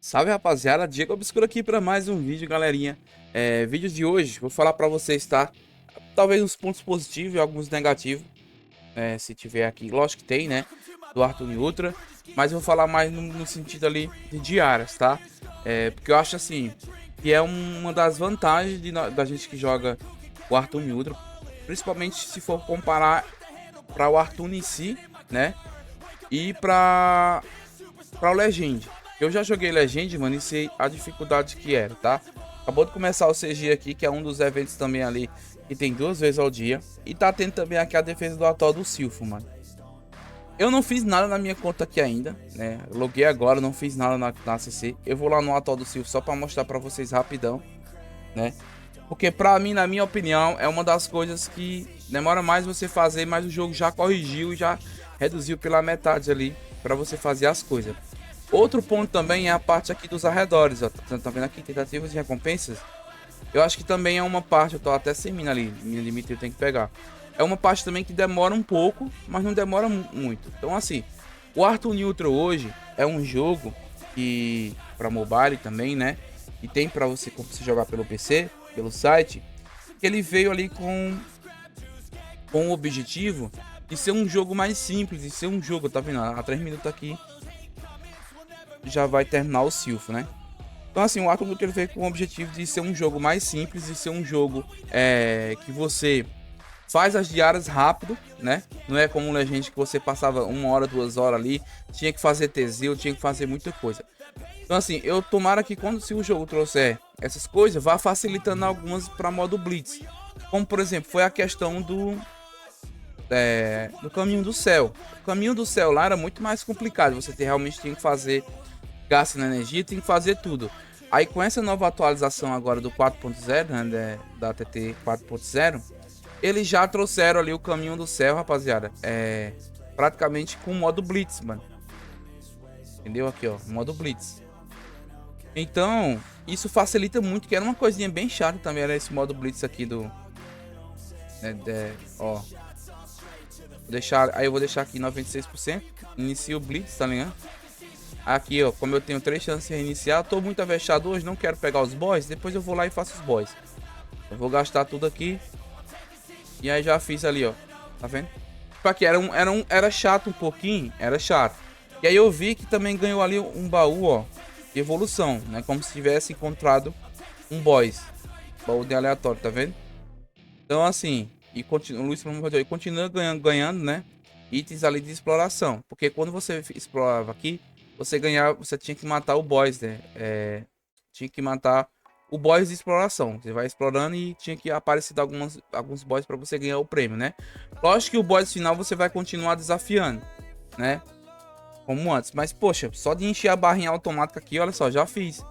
Salve rapaziada, Diego Obscuro aqui para mais um vídeo, galerinha. Vídeo de hoje, vou falar para vocês, tá? Talvez uns pontos positivos e alguns negativos, se tiver aqui. Lógico que tem, né? Do Arthur Ultra, mas eu vou falar mais no sentido ali de diárias, tá? Porque eu acho assim, que é uma das vantagens da gente que joga o Arthur Ultra, principalmente se for comparar para o Arthur em si, né? E para o Legend. Eu já joguei Legend, mano, e sei a dificuldade que era, tá? Acabou de começar o CG aqui, que é um dos eventos também ali, que tem 2 vezes ao dia. E tá tendo também aqui a defesa do atual do Silfo, mano. Eu não fiz nada na minha conta aqui ainda, né? Eu loguei agora, não fiz nada na CC. Eu vou lá no atual do Silfo só pra mostrar pra vocês rapidão, né? Porque pra mim, na minha opinião, é uma das coisas que demora mais você fazer, mas o jogo já corrigiu e já reduziu pela metade ali pra você fazer as coisas. Outro ponto também é a parte aqui dos arredores, ó. Tá vendo aqui, tentativas de recompensas? Eu acho que também é uma parte, eu tô até sem mina ali, mina limite eu tenho que pegar. É uma parte também que demora um pouco, mas não demora muito. Então assim, o Arthur Neutral hoje é um jogo que, para mobile também, né? E tem para você jogar pelo PC, pelo site, que ele veio ali com o objetivo de ser um jogo mais simples, de ser um jogo, tá vendo? Há 3 minutos aqui já vai terminar o Silph, né? Então assim, o Arthur ele veio com o objetivo de ser um jogo mais simples, de ser um jogo que você faz as diárias rápido, né? Não é como um Legend que você passava 1 hora, 2 horas ali, tinha que fazer Teseu, tinha que fazer muita coisa. Então assim, eu tomara que quando se o jogo trouxer essas coisas, vá facilitando algumas para modo Blitz. Como por exemplo, foi a questão do Caminho do Céu. O Caminho do Céu lá era muito mais complicado, você realmente tinha que fazer gasto na energia, tem que fazer tudo. Aí com essa nova atualização agora do 4.0, né, da TT 4.0, eles já trouxeram ali o Caminho do Céu, rapaziada. Praticamente com o modo Blitz, mano. Entendeu? Aqui, ó, modo Blitz. Então, isso facilita muito, que era uma coisinha bem chata também, era esse modo Blitz aqui do... ó, aí eu vou deixar aqui 96%. Inicia o Blitz, tá ligado? Aqui, ó, como eu tenho 3 chances de reiniciar, tô muito avexado hoje, não quero pegar os boys, depois eu vou lá e faço os boys. Eu vou gastar tudo aqui. E aí já fiz ali, ó. Tá vendo? Tipo aqui, era chato um pouquinho, era chato. E aí eu vi que também ganhou ali um baú, ó, de evolução, né? Como se tivesse encontrado um boys. Baú de aleatório, tá vendo? Então assim, e continua, o Luiz continua ganhando, né? Itens ali de exploração. Porque quando você explorava aqui, você tinha que matar o boss, né? Tinha que matar o boss de exploração. Você vai explorando e tinha que aparecer alguns boss para você ganhar o prêmio, né? Lógico que o boss final você vai continuar desafiando, né? Como antes. Mas, poxa, só de encher a barrinha automática aqui, olha só, já fiz.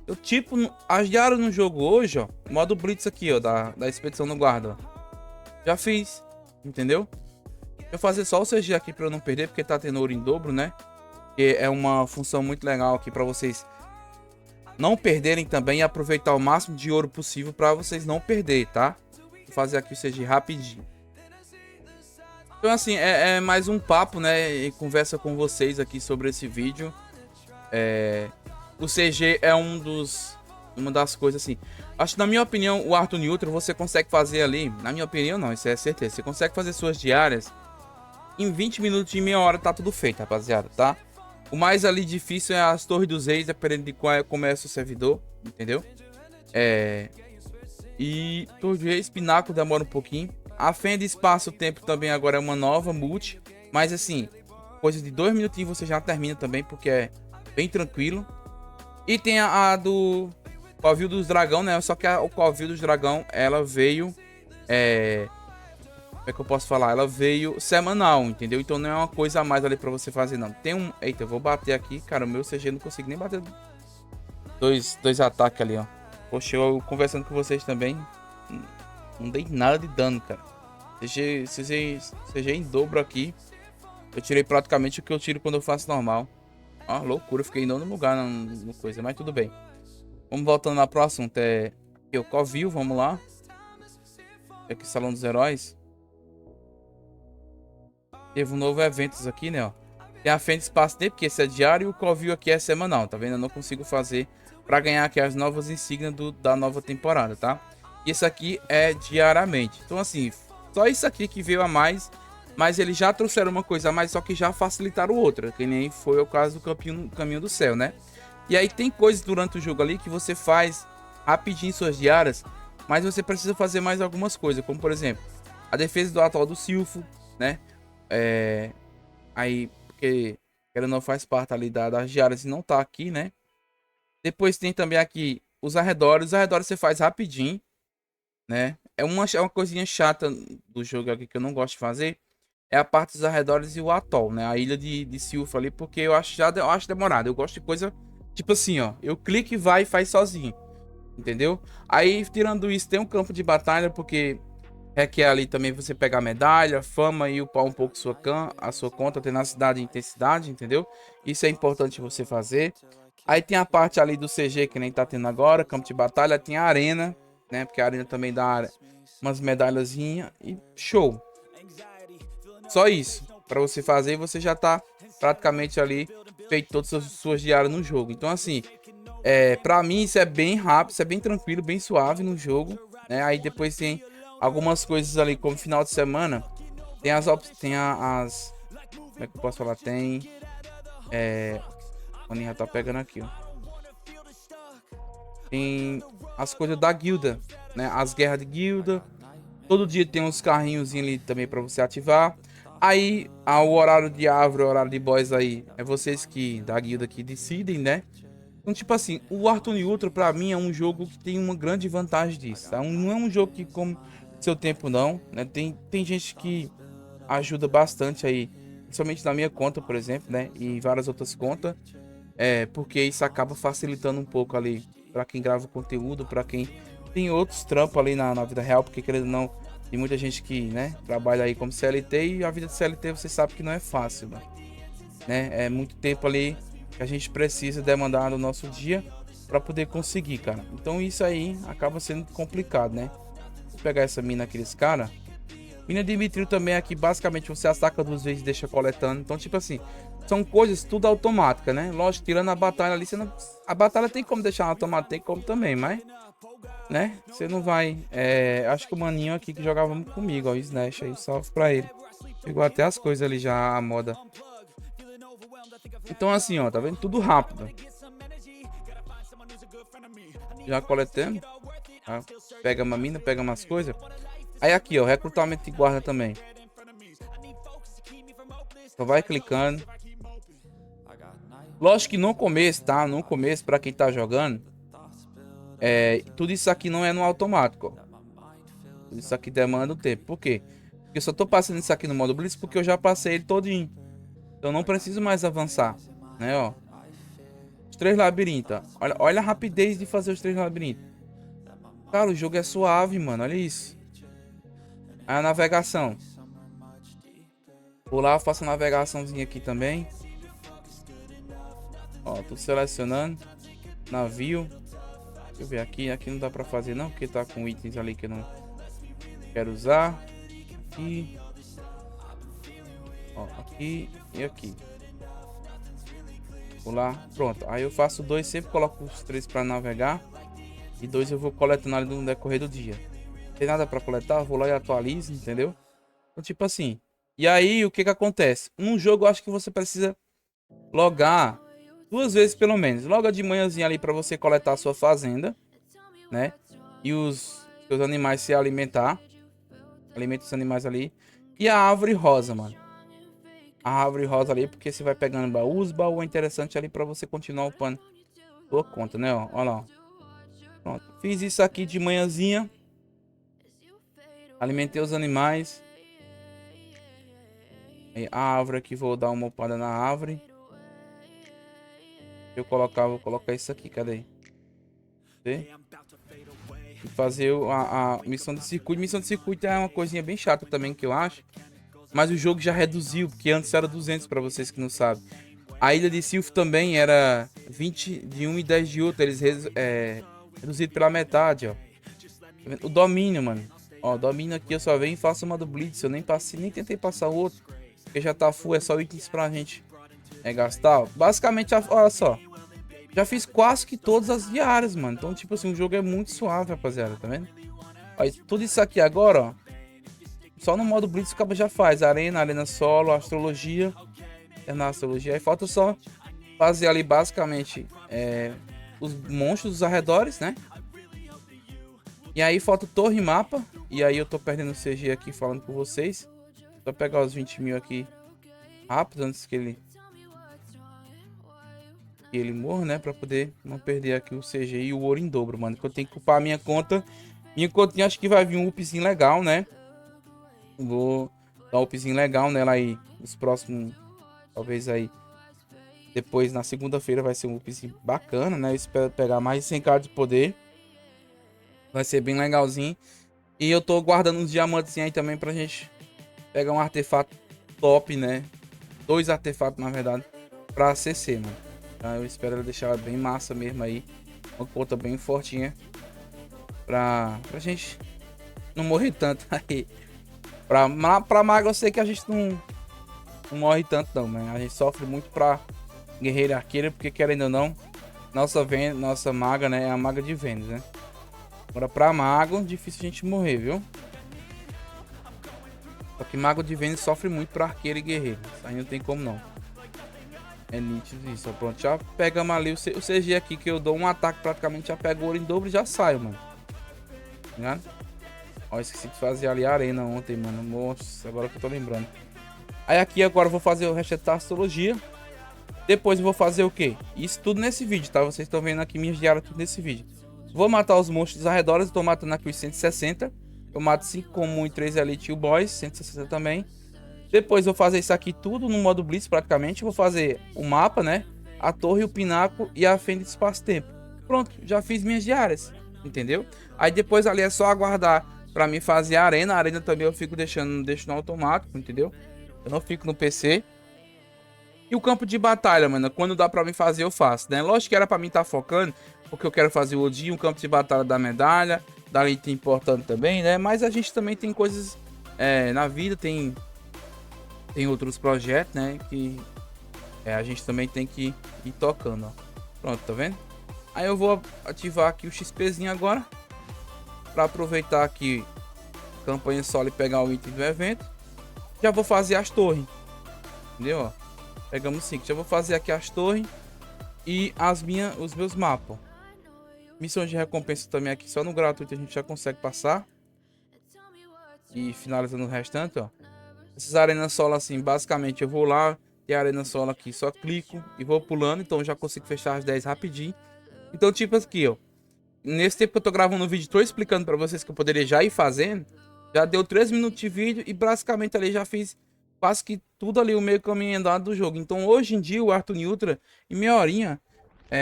Eu, tipo, as diárias no jogo hoje, ó, modo Blitz aqui, ó, da expedição do guarda, ó. Já fiz, entendeu? Deixa eu fazer só o CG aqui para eu não perder, porque tá tendo ouro em dobro, né? Que é uma função muito legal aqui para vocês não perderem também e aproveitar o máximo de ouro possível para vocês não perder, tá? Vou fazer aqui o CG rapidinho. Então assim, é mais um papo, né? E conversa com vocês aqui sobre esse vídeo. O CG é uma das coisas assim. Acho que na minha opinião, o Arthur Neutral você consegue fazer ali. Na minha opinião, não, isso é certeza. Você consegue fazer suas diárias em 20 minutos e meia hora, tá tudo feito, rapaziada, tá? O mais ali difícil é as Torres dos Reis, dependendo de qual começa o servidor, entendeu? E Torre dos Reis, Pináculo demora um pouquinho. A Fenda Espaço-Tempo também agora é uma nova multi. Mas assim, coisa de 2 minutinhos você já termina também, porque é bem tranquilo. E tem a do Covil dos Dragão, né? Só que o Covil dos Dragão, ela veio... como é que eu posso falar? Ela veio semanal, entendeu? Então não é uma coisa a mais ali pra você fazer, não. Tem um... Eita, eu vou bater aqui. Cara, o meu CG não consigo nem bater dois ataques ali, ó. Poxa, eu conversando com vocês também, não dei nada de dano, cara. CG em dobro aqui. Eu tirei praticamente o que eu tiro quando eu faço normal. Ó, loucura, fiquei em nono lugar no coisa, mas tudo bem. Vamos voltando lá pro assunto. Aqui o Covil, vamos lá. Aqui o Salão dos Heróis. Teve um novo eventos aqui, né, ó. Tem a Fênix Passney, porque esse é diário, e o Covil aqui é semanal, tá vendo? Eu não consigo fazer pra ganhar aqui as novas insígnias da nova temporada, tá? E esse aqui é diariamente. Então assim, só isso aqui que veio a mais, mas eles já trouxeram uma coisa a mais, só que já facilitaram outra, que nem foi o caso do Caminho do Céu, né? E aí tem coisas durante o jogo ali que você faz rapidinho suas diárias, mas você precisa fazer mais algumas coisas, como por exemplo, a defesa do atual do Silfo, né? Aí, porque ele não faz parte ali das diárias e não tá aqui, né? Depois tem também aqui os arredores você faz rapidinho, né? É uma coisinha chata do jogo aqui que eu não gosto de fazer. É a parte dos arredores e o atol, né? A ilha de Silfo ali, porque eu acho demorado. Eu gosto de coisa tipo assim, ó. Eu clico e vai e faz sozinho. Entendeu? Aí, tirando isso, tem um campo de batalha, porque requer ali também você pegar medalha, fama e upar um pouco a sua conta, tenacidade e intensidade, entendeu? Isso é importante você fazer. Aí tem a parte ali do CG que nem tá tendo agora, campo de batalha, tem a arena, né? Porque a arena também dá umas medalhazinhas e show. Só isso. Para você fazer, você já tá praticamente ali feito todas as suas diárias no jogo. Então assim, para mim isso é bem rápido, isso é bem tranquilo, bem suave no jogo, né? Aí depois tem algumas coisas ali como final de semana, tem as como é que eu posso falar? Tem o Ninja tá pegando aqui, ó. Tem as coisas da guilda, né? As guerras de guilda. Todo dia tem uns carrinhos ali também para você ativar. Aí, o horário de árvore, o horário de boss aí, é vocês que da guilda que decidem, né? Então, tipo assim, o Arthur Ultra pra mim é um jogo que tem uma grande vantagem disso, tá? Não é um jogo que come seu tempo não, né? Tem gente que ajuda bastante aí, principalmente na minha conta, por exemplo, né? E várias outras contas, porque isso acaba facilitando um pouco ali pra quem grava conteúdo, pra quem tem outros trampos ali na vida real, porque querendo ou não, tem muita gente que, né, trabalha aí como CLT e a vida de CLT você sabe que não é fácil, né? É muito tempo ali que a gente precisa demandar no nosso dia para poder conseguir, cara. Então isso aí acaba sendo complicado, né? Vou pegar essa mina aqui desse cara. Mina de Mithril também aqui, basicamente você ataca 2 vezes e deixa coletando. Então, tipo assim, são coisas tudo automática, né? Lógico, tirando a batalha ali, você não... a batalha tem como deixar automática, tem como também, mas, né? Você não vai. Acho que o maninho aqui que jogava comigo, ó, o Snash aí, salve pra ele. Pegou até as coisas ali já, a moda. Então assim, ó, tá vendo? Tudo rápido. Já coletando. Tá? Pega uma mina, pega umas coisas. Aí aqui, ó, recrutamento de guarda também. Só vai clicando. Lógico que no começo, tá? No começo, pra quem tá jogando, tudo isso aqui não é no automático, ó. Tudo isso aqui demanda um tempo. Por quê? Porque eu só tô passando isso aqui no modo Blitz porque eu já passei ele todinho. Então não preciso mais avançar, né, ó. Os 3 labirintos, olha a rapidez de fazer os 3 labirintos. Cara, o jogo é suave, mano, olha isso. Aí a navegação. Vou lá, faço a navegaçãozinha aqui também. Ó, tô selecionando. Navio. Deixa eu ver aqui. Aqui não dá pra fazer não, porque tá com itens ali que eu não quero usar. Aqui. Ó, aqui e aqui. Vou lá, pronto. Aí eu faço 2, sempre coloco os 3 pra navegar. E 2 eu vou coletando ali no decorrer do dia. Tem nada pra coletar, vou lá e atualizo, entendeu? Então, tipo assim. E aí, o que que acontece? Num jogo, eu acho que você precisa logar 2 vezes pelo menos. Loga de manhãzinha ali pra você coletar a sua fazenda, né? E os seus animais se alimentar. Alimenta os animais ali. E a árvore rosa, mano. A árvore rosa ali, porque você vai pegando baús. Baú é interessante ali pra você continuar upando sua conta, né? Ó, olha lá. Pronto. Fiz isso aqui de manhãzinha. Alimentei os animais. E a árvore aqui, vou dar uma upada na árvore. Vou colocar isso aqui, cadê? E fazer a missão de circuito. Missão de circuito é uma coisinha bem chata também que eu acho. Mas o jogo já reduziu, porque antes era 200 para vocês que não sabem. A ilha de Silph também era 20 de um e 10 de outro. Eles reduziram pela metade, ó. O domínio, mano. Ó, o domínio aqui eu só venho e faço uma do Blitz. Eu nem tentei passar o outro. Porque já tá full, é só itens pra gente É gastar, ó. Basicamente, olha só. Já fiz quase que todas as diárias, mano. Então, tipo assim, o jogo é muito suave, rapaziada, tá vendo? Ó, tudo isso aqui agora, ó. Só no modo Blitz o cabo já faz. Arena, arena solo, astrologia. Na astrologia. Aí falta só fazer ali, basicamente, os monstros dos arredores, né? E aí falta torre e mapa. E aí eu tô perdendo o CG aqui falando com vocês. Só pegar os 20 mil aqui rápido antes que ele morra, né? Pra poder não perder aqui o CG e o ouro em dobro, mano. Que eu tenho que culpar a minha conta. Minha continha acho que vai vir um upzinho legal, né? Vou dar um upzinho legal nela aí. Os próximos, talvez aí. Depois na segunda-feira vai ser um upzinho bacana, né? Eu espero pegar mais de 100k de poder. Vai ser bem legalzinho. E eu tô guardando uns diamantes aí também pra gente pegar um artefato top, né? 2 artefatos, na verdade, pra CC, mano. Tá? Eu espero deixar ela bem massa mesmo aí. Uma conta bem fortinha. Pra gente não morrer tanto aí. Pra mago eu sei que a gente não morre tanto não, mas a gente sofre muito pra guerreiro e arqueiro, porque querendo ou não, nossa maga, né, é a maga de Vênus, né? Agora pra mago, difícil a gente morrer, viu? Só que mago de Vênus sofre muito pra arqueiro e guerreiro. Isso aí não tem como não. É nítido isso, ó. Pronto, já pegamos ali o CG aqui, que eu dou um ataque praticamente, já pego o ouro em dobro e já saio, mano. Tá ligado? Ó, esqueci de fazer ali a arena ontem, mano. Nossa, agora que eu tô lembrando. Aí aqui agora eu vou fazer o reset da astrologia. Depois eu vou fazer o quê? Isso tudo nesse vídeo, tá? Vocês estão vendo aqui minhas diárias tudo nesse vídeo. Vou matar os monstros dos arredores. Eu tô matando aqui os 160. Eu mato 5 comum e 3 elite e o boss. 160 também. Depois vou fazer isso aqui tudo no modo Blitz praticamente. Vou fazer o mapa, né? A torre, o pináculo e a fenda de espaço-tempo. Pronto, já fiz minhas diárias. Entendeu? Aí depois ali é só aguardar pra mim fazer a arena. A arena também eu fico deixo no automático, entendeu? Eu não fico no PC. E o campo de batalha, mano, quando dá pra mim fazer, eu faço, né? Lógico que era pra mim estar focando, porque eu quero fazer o Odin, o campo de batalha da medalha, da item importante também, né? Mas a gente também tem coisas na vida, tem outros projetos, né? Que a gente também tem que ir tocando, ó. Pronto, tá vendo? Aí eu vou ativar aqui o XPzinho agora, pra aproveitar aqui a campanha solo e pegar o item do evento. Já vou fazer as torres, entendeu? Ó. Pegamos 5. Já vou fazer aqui as torres e os meus mapas. Missões de recompensa também aqui. Só no gratuito a gente já consegue passar. E finalizando o restante, ó. Essas arenas solo assim, basicamente eu vou lá. Tem a arena solo aqui. Só clico e vou pulando. Então já consigo fechar as 10 rapidinho. Então tipo aqui, ó. Nesse tempo que eu tô gravando o vídeo, tô explicando pra vocês que eu poderia já ir fazendo. Já deu 3 minutos de vídeo e basicamente ali já fiz quase que tudo ali o meio caminho andado do jogo. Então hoje em dia o Arthur Ultra, em meia horinha,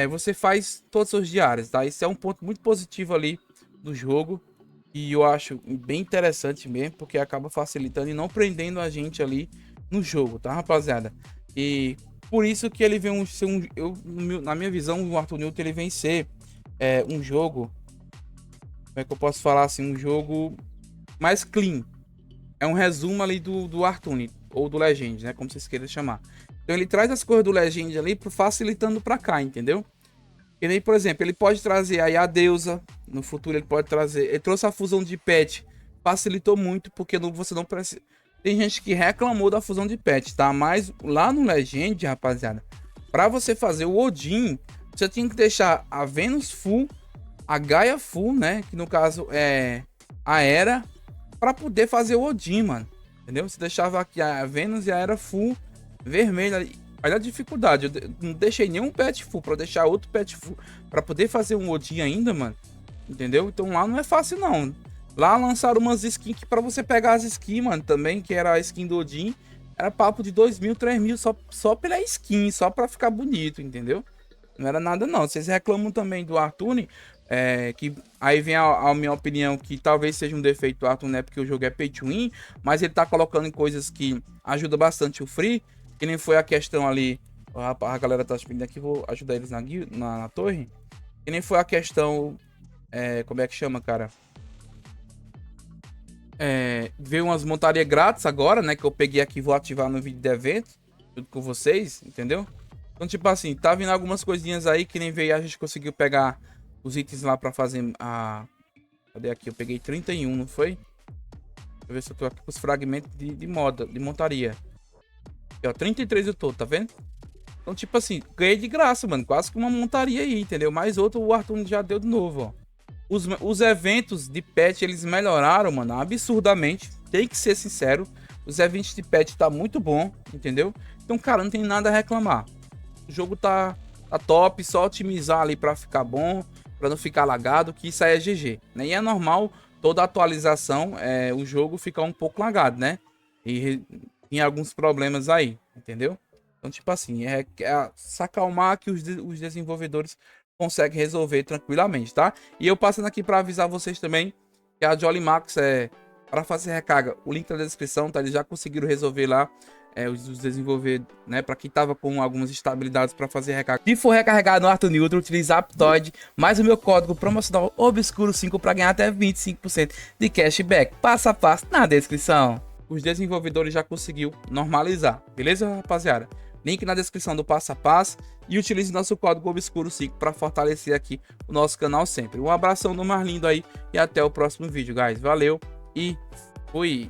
você faz todos os seus diários, tá? Isso é um ponto muito positivo ali do jogo. E eu acho bem interessante mesmo, porque acaba facilitando e não prendendo a gente ali no jogo, tá, rapaziada? E por isso que ele vem ser na minha visão, o Arthur Ultra ele vem ser um jogo, como é que eu posso falar assim, um jogo mais clean. É um resumo ali do Artune, ou do Legend, né? Como vocês queiram chamar. Então ele traz as coisas do Legend ali, facilitando pra cá, entendeu? E aí, por exemplo, ele pode trazer aí a deusa. No futuro ele pode trazer... Ele trouxe a fusão de pet. Facilitou muito, porque você não precisa... Tem gente que reclamou da fusão de pet, tá? Mas lá no Legend, rapaziada, pra você fazer o Odin, você tinha que deixar a Venus full, a Gaia full, né? Que no caso é a Hera, pra poder fazer o Odin, mano. Entendeu? Você deixava aqui a Venus e a Hera full vermelha. Olha a dificuldade. Eu não deixei nenhum pet full pra deixar outro pet full pra poder fazer um Odin ainda, mano. Entendeu? Então lá não é fácil, não. Lá lançaram umas skins que pra você pegar as skins, mano, também, que era a skin do Odin, era papo de 2 mil, 3 mil só pela skin, só pra ficar bonito, entendeu? Não era nada, não. Vocês reclamam também do Artune, que aí vem a minha opinião, que talvez seja um defeito do Artune, né? Porque o jogo é pay to win, mas ele tá colocando em coisas que ajudam bastante o free, que nem foi a questão ali. A galera tá pedindo aqui, vou ajudar eles na torre. Que nem foi a questão. Como é que chama, cara? Veio umas montarias grátis agora, né? Que eu peguei aqui, vou ativar no vídeo de evento. junto com vocês, entendeu? Então, tipo assim, tá vindo algumas coisinhas aí que nem veio, a gente conseguiu pegar os itens lá pra fazer a... Cadê aqui? Eu peguei 31, não foi? Deixa eu ver se eu tô aqui com os fragmentos de montaria. Aqui, ó, 33 eu tô, tá vendo? Então, tipo assim, ganhei de graça, mano. Quase que uma montaria aí, entendeu? Mais outro o Arthur já deu de novo, ó. Os eventos de patch, eles melhoraram, mano, absurdamente. Tem que ser sincero. Os eventos de patch tá muito bom, entendeu? Então, cara, não tem nada a reclamar. O jogo tá top, só otimizar ali pra ficar bom, pra não ficar lagado, que isso aí é GG, né? E é normal, toda atualização, o jogo ficar um pouco lagado, né? E tem alguns problemas aí, entendeu? Então, tipo assim, é se acalmar que os desenvolvedores conseguem resolver tranquilamente, tá? E eu passando aqui para avisar vocês também que a Jolly Max para fazer recarga, o link tá na descrição, tá? Eles já conseguiram resolver lá os desenvolver, né? Para quem tava com algumas instabilidades para fazer recarga. Se for recarregar no Arthur Neutron, utilize Aptoide mais o meu código promocional Obscuro5 para ganhar até 25% de cashback. Passo a passo na descrição. Os desenvolvedores já conseguiu normalizar, beleza, rapaziada? Link na descrição do passo a passo e utilize nosso código Obscuro5 para fortalecer aqui o nosso canal sempre. Um abração do mais lindo aí e até o próximo vídeo, guys. Valeu e fui!